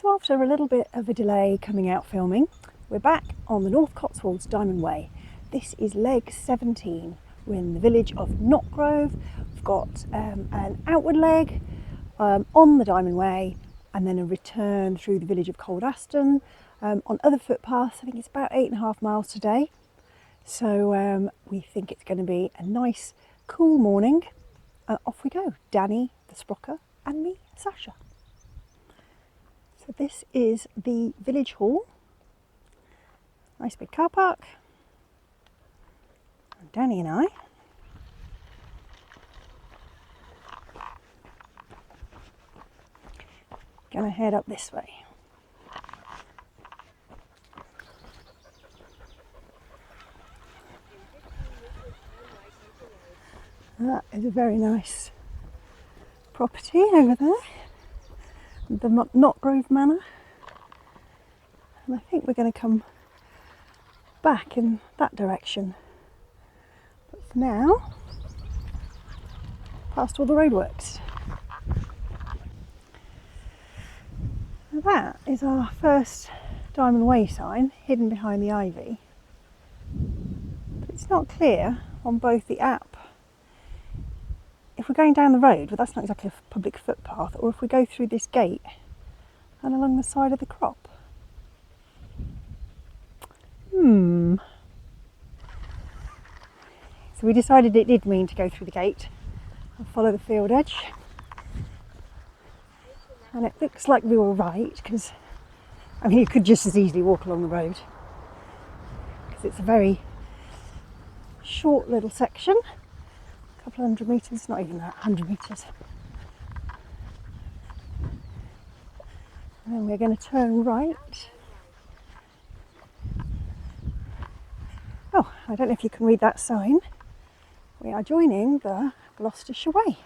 So after a little bit of a delay coming out filming, we're back on the North Cotswold Diamond Way. This is leg 17. We're in the village of Notgrove. We've got an outward leg on the Diamond Way and then a return through the village of Cold Aston on other footpaths. I think it's about 8.5 miles today. So we think it's going to be a nice cool morning. And off we go. Danny, the Sprocker, and me, Sasha. So this is the village hall. Nice big car park. And Danny and I gonna head up this way. That is a very nice property over there. The Notgrove Manor, and I think we're going to come back in that direction, but for now past all the roadworks. Now that is our first Diamond Way sign hidden behind the ivy, but it's not clear on both the app if we're going down the road, but that's not exactly a public footpath, or if we go through this gate and along the side of the crop. So we decided it did mean to go through the gate and follow the field edge. And it looks like we were right, because I mean you could just as easily walk along the road, because it's a very short little section. Couple of 100 metres, not even that, 100 metres. And then we're going to turn right. Oh, I don't know if you can read that sign. We are joining the Gloucestershire Way.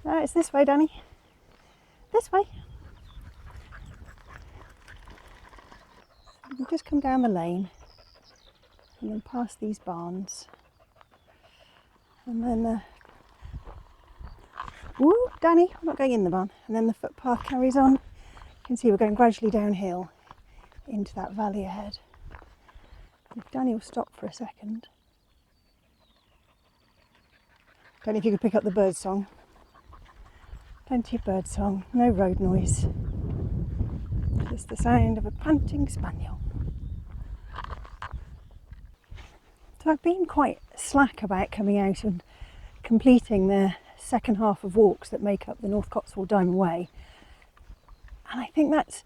It's this way, Danny. This way. We'll just come down the lane and then past these barns, and then woo, Danny, I'm not going in the barn, and then the footpath carries on. You can see we're going gradually downhill into that valley ahead. If Danny will stop for a second. Don't know if you could pick up the bird song. Plenty of bird song, no road noise. Just the sound of a panting spaniel. So I've been quite slack about coming out and completing the second half of walks that make up the North Cotswold Diamond Way. And I think that's,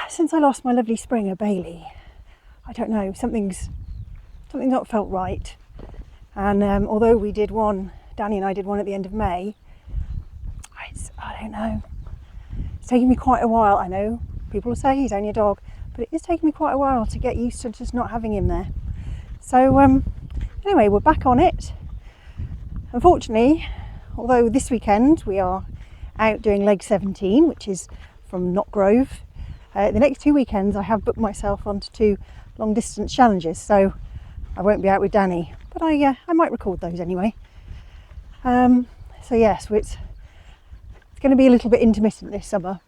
since I lost my lovely Springer Bailey, I don't know, something's not felt right. And although we did one, Danny and I did one at the end of May, I don't know. It's taken me quite a while. I know people will say he's only a dog, but it is taking me quite a while to get used to just not having him there. So anyway, we're back on it. Unfortunately, although this weekend we are out doing leg 17, which is from Notgrove, the next 2 weekends I have booked myself onto 2 long distance challenges, so I won't be out with Danny, but I might record those anyway. So yes, it's going to be a little bit intermittent this summer,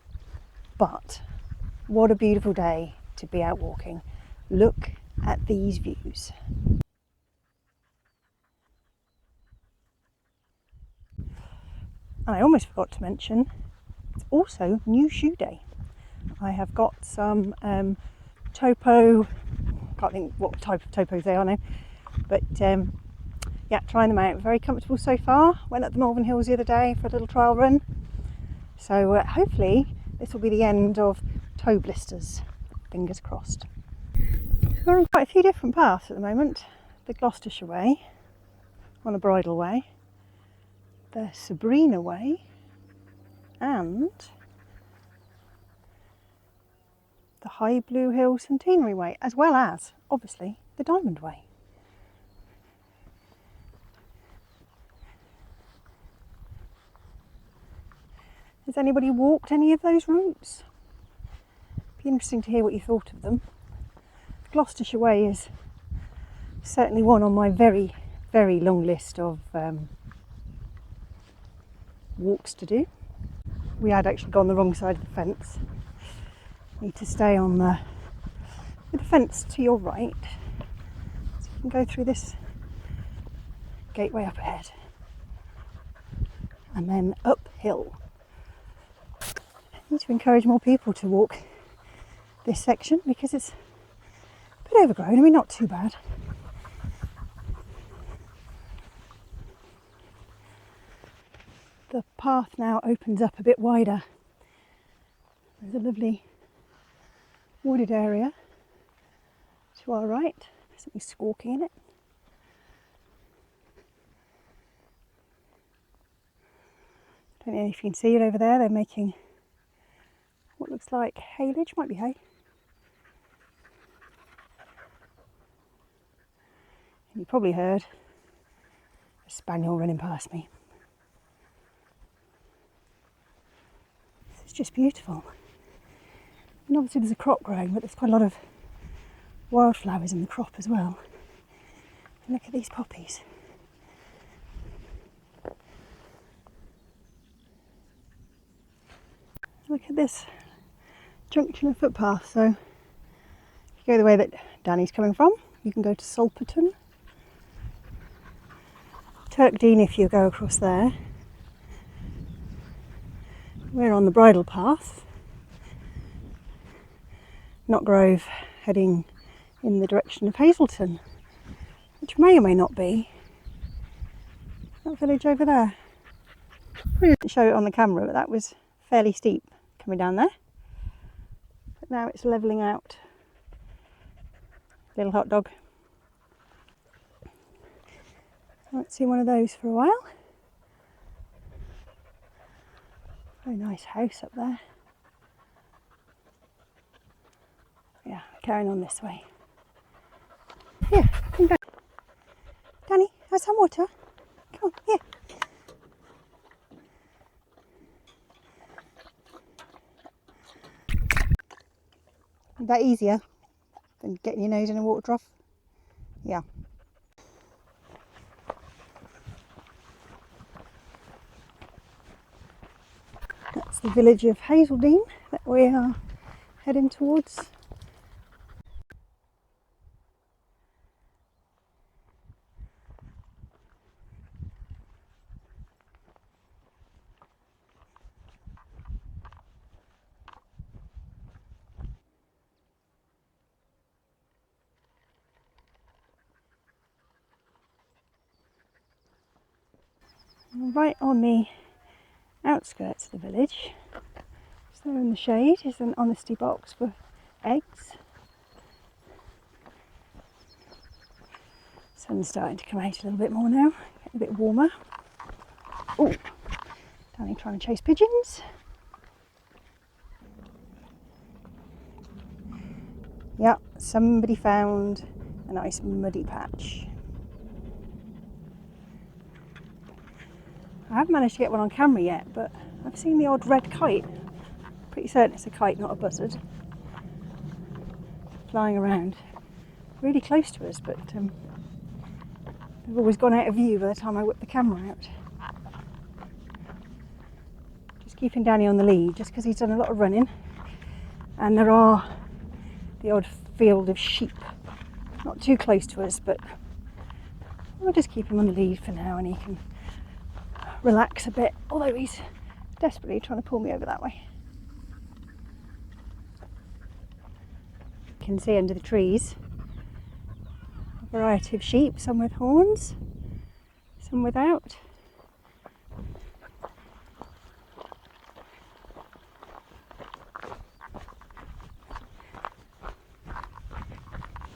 but what a beautiful day to be out walking. Look at these views. And I almost forgot to mention, it's also new shoe day. I have got some topo, can't think what type of topos they are now, but yeah, trying them out. Very comfortable so far. Went up the Malvern Hills the other day for a little trial run. So hopefully this will be the end of toe blisters, fingers crossed. We're on quite a few different paths at the moment. The Gloucestershire Way, on the Bridle Way, the Sabrina Way, and the High Blue Hill Centenary Way, as well as, obviously, the Diamond Way. Has anybody walked any of those routes? It'd be interesting to hear what you thought of them. The Gloucestershire Way is certainly one on my very, very long list of walks to do. We had actually gone the wrong side of the fence. Need to stay on with the fence to your right. So you can go through this gateway up ahead and then uphill. I need to encourage more people to walk this section because it's a bit overgrown. I mean, not too bad. The path now opens up a bit wider. There's a lovely wooded area to our right. There's something squawking in it. I don't know if you can see it over there. They're making what looks like haylage, might be hay. And you probably heard a spaniel running past me. It's just beautiful. And obviously there's a crop growing, but there's quite a lot of wildflowers in the crop as well. And look at these poppies. Look at this junction of footpath. So if you go the way that Danny's coming from, you can go to Salperton. Turkdean if you go across there. We're on the bridle path. Notgrove heading in the direction of Hazleton, which may or may not be that village over there. We didn't show it on the camera, but that was fairly steep coming down there. But now it's levelling out. Little hot dog. I haven't seen one of those for a while. Very nice house up there. Yeah, carrying on this way. Here, come down. Danny, have some water. Come on, here. Is that easier than getting your nose in a water trough? Yeah. That's the village of Hazleton that we are heading towards. Right on the outskirts of the village, so there in the shade is an honesty box for eggs. Sun's starting to come out a little bit more now, getting a bit warmer. Oh, Danny trying to chase pigeons. Yeah, somebody found a nice muddy patch. I haven't managed to get one on camera yet, but I've seen the odd red kite. Pretty certain it's a kite, not a buzzard. Flying around. Really close to us, but they've always gone out of view by the time I whip the camera out. Just keeping Danny on the lead, just because he's done a lot of running. And there are the odd field of sheep. Not too close to us, but we'll just keep him on the lead for now and he can relax a bit, although he's desperately trying to pull me over that way. You can see under the trees a variety of sheep, some with horns, some without.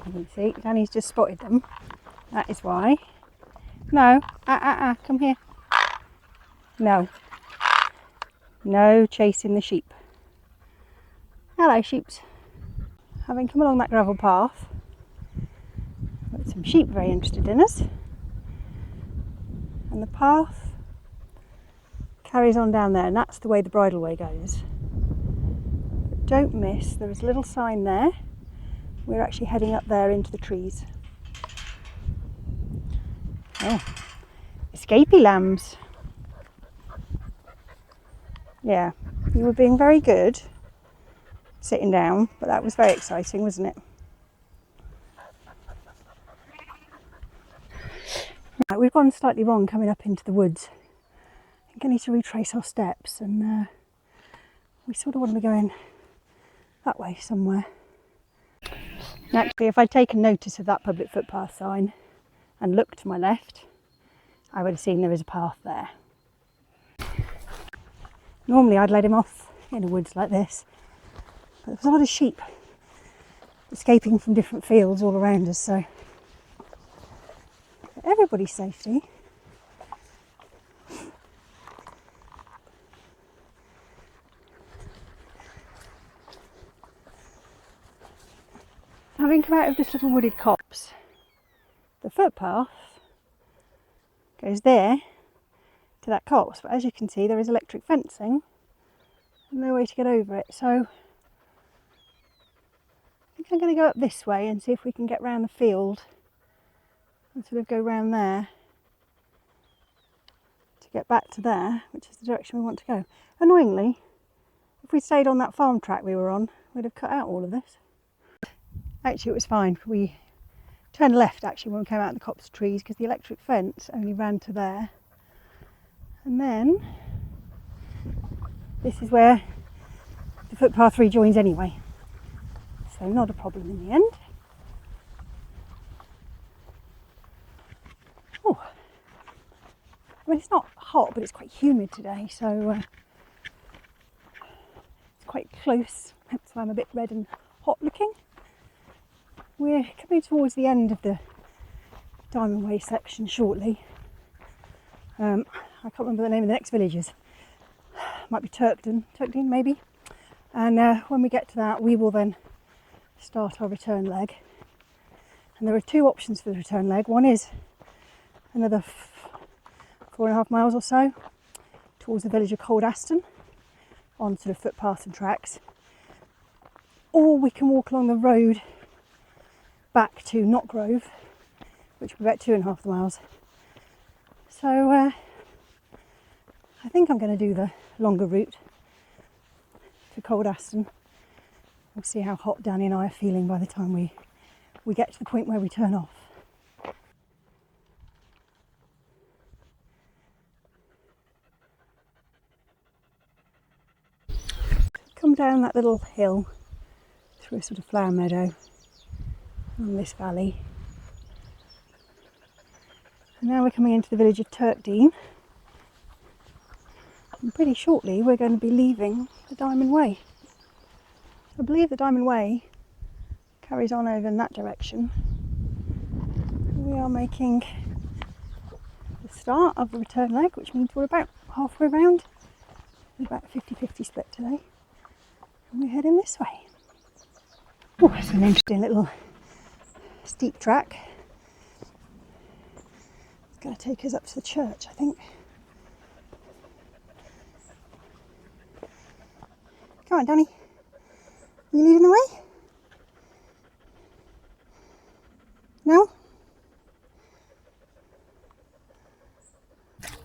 You can see Danny's just spotted them, that is why. No, come here. No. No chasing the sheep. Hello, sheeps. Having come along that gravel path, got some sheep very interested in us. And the path carries on down there, and that's the way the bridle way goes. But don't miss, there is a little sign there. We're actually heading up there into the trees. Oh, escapee lambs. Yeah, you were being very good sitting down, but that was very exciting, wasn't it? Right, we've gone slightly wrong coming up into the woods. I think I need to retrace our steps, and we sort of want to be going that way somewhere. Actually, if I'd taken notice of that public footpath sign and looked to my left, I would have seen there is a path there. Normally I'd let him off in the woods like this, but there was a lot of sheep escaping from different fields all around us, so for everybody's safety, having come out of this little wooded copse, the footpath goes there to that copse, but as you can see there is electric fencing and no way to get over it, so I think I'm going to go up this way and see if we can get round the field and sort of go round there to get back to there, which is the direction we want to go. Annoyingly, if we'd stayed on that farm track we were on, we'd have cut out all of this. Actually it was fine, we turned left actually when we came out of the copse trees because the electric fence only ran to there. And then this is where the footpath rejoins anyway, so not a problem in the end. Oh, I mean it's not hot but it's quite humid today, so it's quite close, that's why I'm a bit red and hot looking. We're coming towards the end of the Diamond Way section shortly. I can't remember the name of the next villages. Might be Turkden maybe. And when we get to that, we will then start our return leg. And there are two options for the return leg. One is another 4.5 miles or so towards the village of Cold Aston on sort of footpaths and tracks. Or we can walk along the road back to Notgrove, which will be about 2.5 miles. So I think I'm going to do the longer route to Cold Aston. We'll see how hot Danny and I are feeling by the time we get to the point where we turn off. Come down that little hill through a sort of flower meadow on this valley. And now we're coming into the village of Turkden. And pretty shortly we're going to be leaving the Diamond Way. I believe the Diamond Way carries on over in that direction. We are making the start of the return leg, which means we're about halfway round. It's about a 50-50 split today. And we're heading this way. Oh, it's an interesting little steep track. It's going to take us up to the church, I think. Come on, Danny. Are you leading the way? No?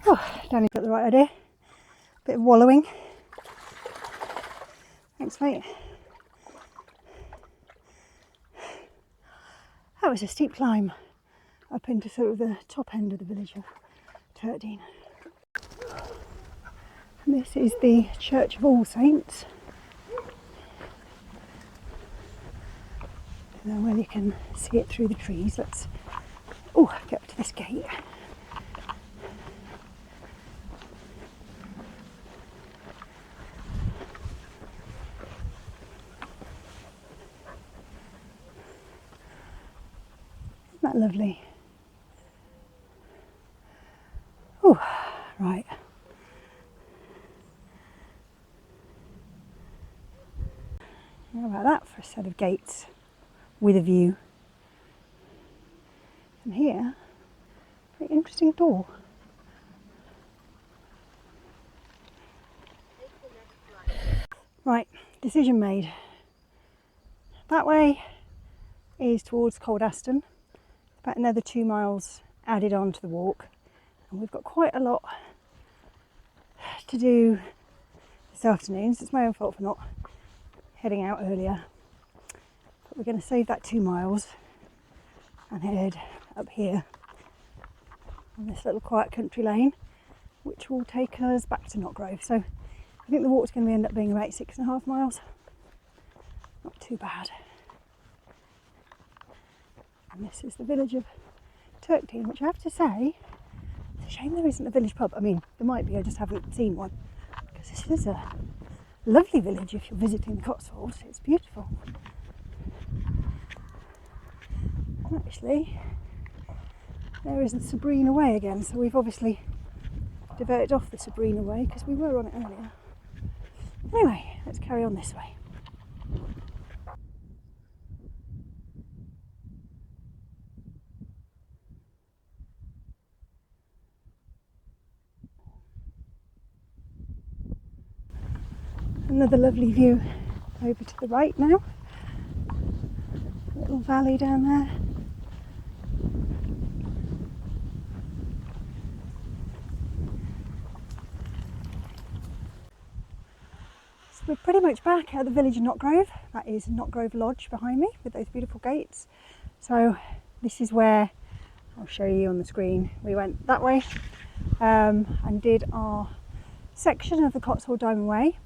Oh, Danny's got the right idea. Bit of wallowing. Thanks, mate. That was a steep climb up into sort of the top end of the village of Turkden. And this is the Church of All Saints. I don't know whether you can see it through the trees. Let's get up to this gate. Isn't that lovely? Oh, right. How about that for a set of gates with a view? And here, very interesting door. Right, decision made. That way is towards Cold Aston, about another 2 miles added on to the walk, and we've got quite a lot to do this afternoon, so it's my own fault for not heading out earlier. But we're going to save that 2 miles and head up here on this little quiet country lane, which will take us back to Notgrove. So I think the walk's going to end up being about 6.5 miles. Not too bad. And this is the village of Turkdean, which I have to say, it's a shame there isn't a village pub. I mean, there might be, I just haven't seen one. Because this is a lovely village if you're visiting the Cotswolds. It's beautiful. And actually, there is the Sabrina Way again. So we've obviously diverted off the Sabrina Way because we were on it earlier. Anyway, let's carry on this way. Another lovely view over to the right now. Little valley down there. So we're pretty much back at the village of Notgrove. That is Notgrove Lodge behind me with those beautiful gates. So this is where, I'll show you on the screen, we went that way and did our section of the Cotswold Diamond Way.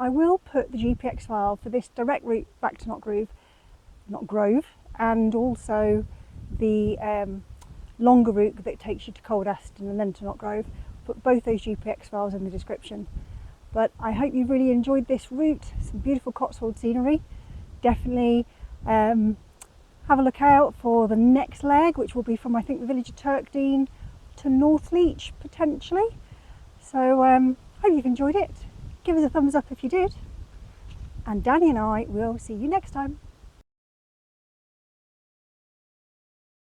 I will put the GPX file for this direct route back to Notgrove, and also the longer route that takes you to Cold Aston and then to Notgrove. Put both those GPX files in the description. But I hope you've really enjoyed this route. Some beautiful Cotswold scenery. Definitely have a look out for the next leg, which will be from, I think, the village of Turkdean to Northleach potentially. So hope you've enjoyed it. Give us a thumbs up if you did, and Danny and I will see you next time.